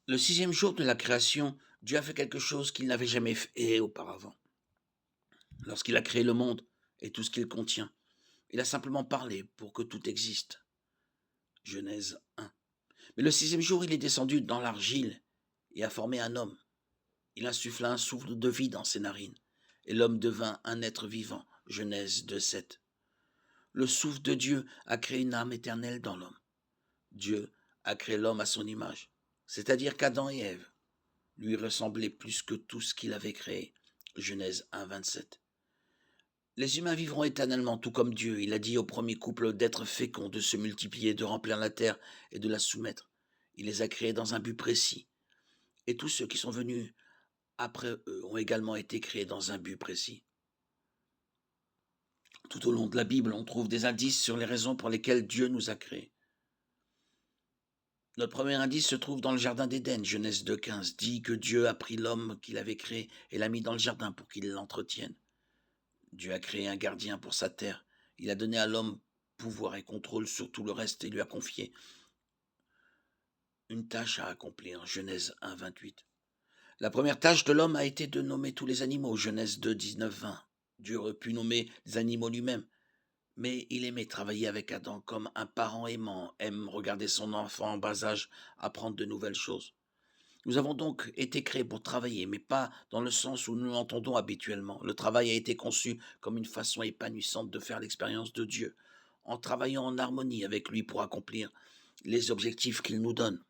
Le sixième jour de la création, Dieu a fait quelque chose qu'il n'avait jamais fait auparavant. Lorsqu'il a créé le monde et tout ce qu'il contient, il a simplement parlé pour que tout existe. Genèse 1. Mais le sixième jour, il est descendu dans l'argile et a formé un homme. Il insuffla un souffle de vie dans ses narines, et l'homme devint un être vivant. Genèse 2,7. Le souffle de Dieu a créé une âme éternelle dans l'homme. Dieu a créé l'homme à son image, c'est-à-dire qu'Adam et Ève lui ressemblaient plus que tout ce qu'il avait créé. Genèse 1,27. Les humains vivront éternellement tout comme Dieu. Il a dit au premier couple d'être féconds, de se multiplier, de remplir la terre et de la soumettre. Il les a créés dans un but précis. Et tous ceux qui sont venus après eux ont également été créés dans un but précis. Tout au long de la Bible, on trouve des indices sur les raisons pour lesquelles Dieu nous a créés. Notre premier indice se trouve dans le jardin d'Éden. Genèse 2,15 dit que Dieu a pris l'homme qu'il avait créé et l'a mis dans le jardin pour qu'il l'entretienne. Dieu a créé un gardien pour sa terre. Il a donné à l'homme pouvoir et contrôle sur tout le reste et lui a confié une tâche à accomplir. Genèse 1,28. La première tâche de l'homme a été de nommer tous les animaux. Genèse 2, 19, 20. Dieu aurait pu nommer les animaux lui-même, mais il aimait travailler avec Adam comme un parent aimant aime regarder son enfant en bas âge apprendre de nouvelles choses. Nous avons donc été créés pour travailler, mais pas dans le sens où nous l'entendons habituellement. Le travail a été conçu comme une façon épanouissante de faire l'expérience de Dieu, en travaillant en harmonie avec lui pour accomplir les objectifs qu'il nous donne.